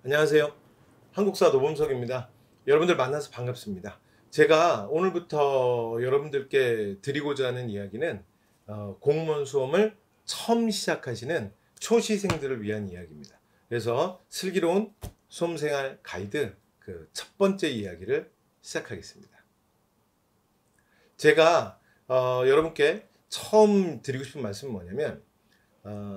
안녕하세요. 한국사 노범석입니다. 여러분들 만나서 반갑습니다. 제가 오늘부터 여러분들께 드리고자 하는 이야기는 공무원 수험을 처음 시작하시는 초시생들을 위한 이야기입니다. 그래서 슬기로운 수험생활 가이드 그 첫 번째 이야기를 시작하겠습니다. 제가 여러분께 처음 드리고 싶은 말씀은 뭐냐면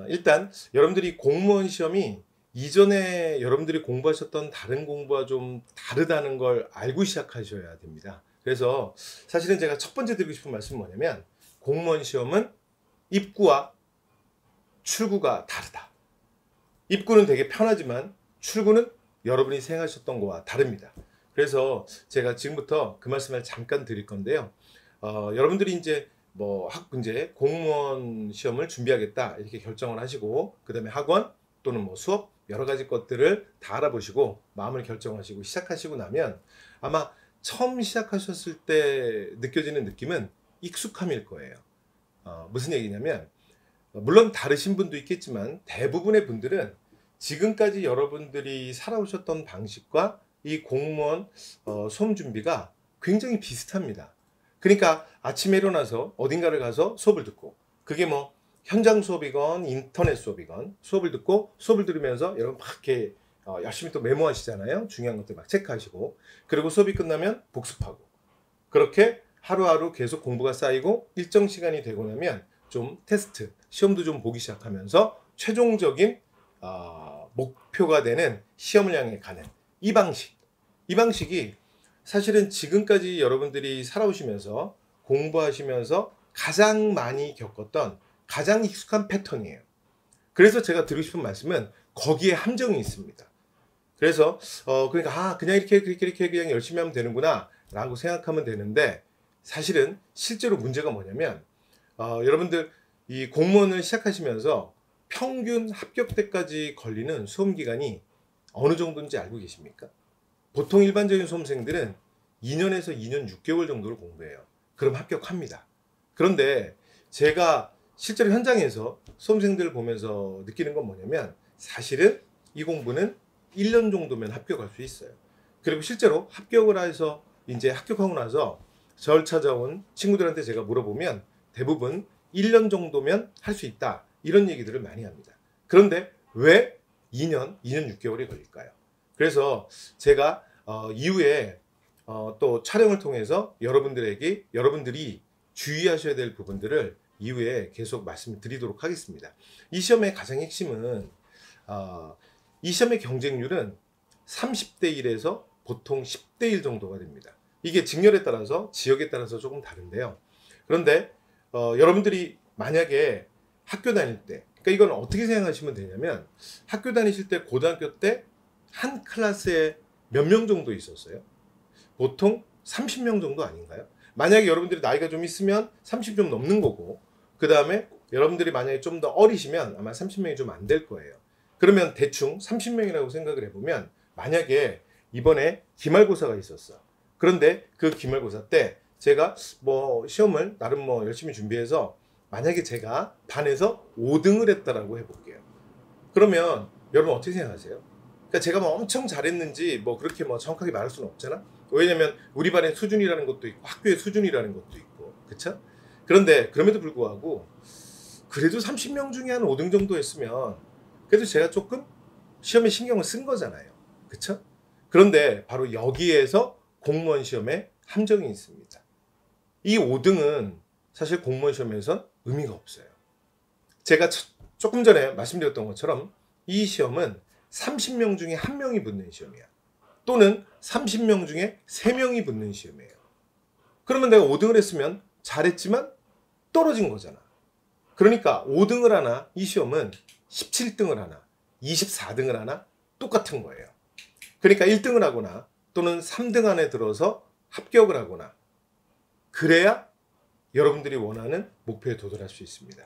일단 여러분들이 공무원 시험이 이전에 여러분들이 공부하셨던 다른 공부와 좀 다르다는 걸 알고 시작하셔야 됩니다. 그래서 사실은 제가 첫 번째 드리고 싶은 말씀은 뭐냐면 공무원 시험은 입구와 출구가 다르다. 입구는 되게 편하지만 출구는 여러분이 생각하셨던 거와 다릅니다. 그래서 제가 지금부터 그 말씀을 잠깐 드릴 건데요. 여러분들이 이제 이제 공무원 시험을 준비하겠다 이렇게 결정을 하시고 그 다음에 학원 또는 수업 여러 가지 것들을 다 알아보시고 마음을 결정하시고 시작하시고 나면 아마 처음 시작하셨을 때 느껴지는 느낌은 익숙함일 거예요. 무슨 얘기냐면 물론 다르신 분도 있겠지만 대부분의 분들은 지금까지 여러분들이 살아오셨던 방식과 이 공무원 수험 준비가 굉장히 비슷합니다. 그러니까 아침에 일어나서 어딘가를 가서 수업을 듣고 그게 현장 수업이건 인터넷 수업이건 수업을 듣고 수업을 들으면서 여러분 막 이렇게 열심히 또 메모하시잖아요. 중요한 것들 막 체크하시고 그리고 수업이 끝나면 복습하고 그렇게 하루하루 계속 공부가 쌓이고 일정 시간이 되고 나면 좀 테스트, 시험도 좀 보기 시작하면서 최종적인 목표가 되는 시험을 향해 가는 이 방식이 사실은 지금까지 여러분들이 살아오시면서 공부하시면서 가장 많이 겪었던 가장 익숙한 패턴이에요. 그래서 제가 드리고 싶은 말씀은 거기에 함정이 있습니다. 그래서 그러니까 그냥 이렇게 그냥 열심히 하면 되는구나 라고 생각하면 되는데 사실은 실제로 문제가 뭐냐면 여러분들 이 공무원을 시작하시면서 평균 합격 때까지 걸리는 수험 기간이 어느 정도인지 알고 계십니까? 보통 일반적인 수험생들은 2년에서 2년 6개월 정도를 공부해요. 그럼 합격합니다. 그런데 제가 실제로 현장에서 수험생들을 보면서 느끼는 건 뭐냐면 사실은 이 공부는 1년 정도면 합격할 수 있어요. 그리고 실제로 합격을 해서 이제 합격하고 나서 저를 찾아온 친구들한테 제가 물어보면 대부분 1년 정도면 할 수 있다. 이런 얘기들을 많이 합니다. 그런데 왜 2년 6개월이 걸릴까요? 그래서 제가 이후에 또 촬영을 통해서 여러분들이 주의하셔야 될 부분들을 이후에 계속 말씀을 드리도록 하겠습니다. 이 시험의 가장 핵심은 이 시험의 경쟁률은 30대 1에서 보통 10대 1 정도가 됩니다. 이게 직렬에 따라서 지역에 따라서 조금 다른데요. 그런데 여러분들이 만약에 학교 다닐 때 그러니까 이건 어떻게 생각하시면 되냐면 학교 다니실 때 고등학교 때 한 클래스에 몇 명 정도 있었어요? 보통 30명 정도 아닌가요? 만약에 여러분들이 나이가 좀 있으면 30 좀 넘는 거고 그 다음에 여러분들이 만약에 좀 더 어리시면 아마 30명이 좀 안 될 거예요. 그러면 대충 30명이라고 생각을 해보면 만약에 이번에 기말고사가 있었어. 그런데 그 기말고사 때 제가 시험을 나름 열심히 준비해서 만약에 제가 반에서 5등을 했다라고 해볼게요. 그러면 여러분 어떻게 생각하세요? 그러니까 제가 엄청 잘했는지 그렇게 정확하게 말할 수는 없잖아. 왜냐면 우리 반의 수준이라는 것도 있고 학교의 수준이라는 것도 있고 그쵸? 그런데 그럼에도 불구하고 그래도 30명 중에 한 5등 정도 했으면 그래도 제가 조금 시험에 신경을 쓴 거잖아요. 그쵸? 그런데 바로 여기에서 공무원 시험에 함정이 있습니다. 이 5등은 사실 공무원 시험에선 의미가 없어요. 제가 조금 전에 말씀드렸던 것처럼 이 시험은 30명 중에 1명이 붙는 시험이야. 또는 30명 중에 3명이 붙는 시험이에요. 그러면 내가 5등을 했으면 잘했지만 떨어진 거잖아. 그러니까 5등을 하나 이 시험은 17등을 하나 24등을 하나 똑같은 거예요. 그러니까 1등을 하거나 또는 3등 안에 들어서 합격을 하거나 그래야 여러분들이 원하는 목표에 도달할 수 있습니다.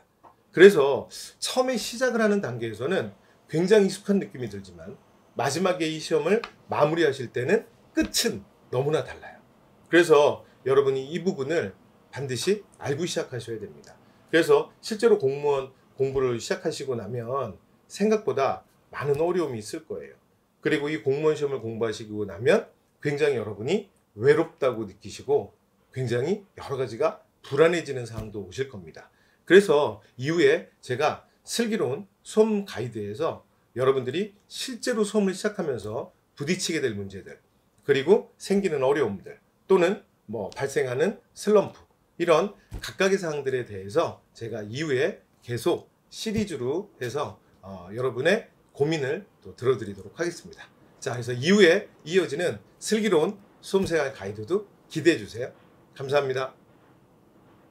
그래서 처음에 시작을 하는 단계에서는 굉장히 익숙한 느낌이 들지만 마지막에 이 시험을 마무리하실 때는 끝은 너무나 달라요. 그래서 여러분이 이 부분을 반드시 알고 시작하셔야 됩니다. 그래서 실제로 공무원 공부를 시작하시고 나면 생각보다 많은 어려움이 있을 거예요. 그리고 이 공무원 시험을 공부하시고 나면 굉장히 여러분이 외롭다고 느끼시고 굉장히 여러 가지가 불안해지는 상황도 오실 겁니다. 그래서 이후에 제가 슬기로운 수험 가이드에서 여러분들이 실제로 수험을 시작하면서 부딪히게 될 문제들, 그리고 생기는 어려움들, 또는 뭐 발생하는 슬럼프, 이런 각각의 사항들에 대해서 제가 이후에 계속 시리즈로 해서 여러분의 고민을 또 들어드리도록 하겠습니다. 자, 그래서 이후에 이어지는 슬기로운 수험생활 가이드도 기대해 주세요. 감사합니다.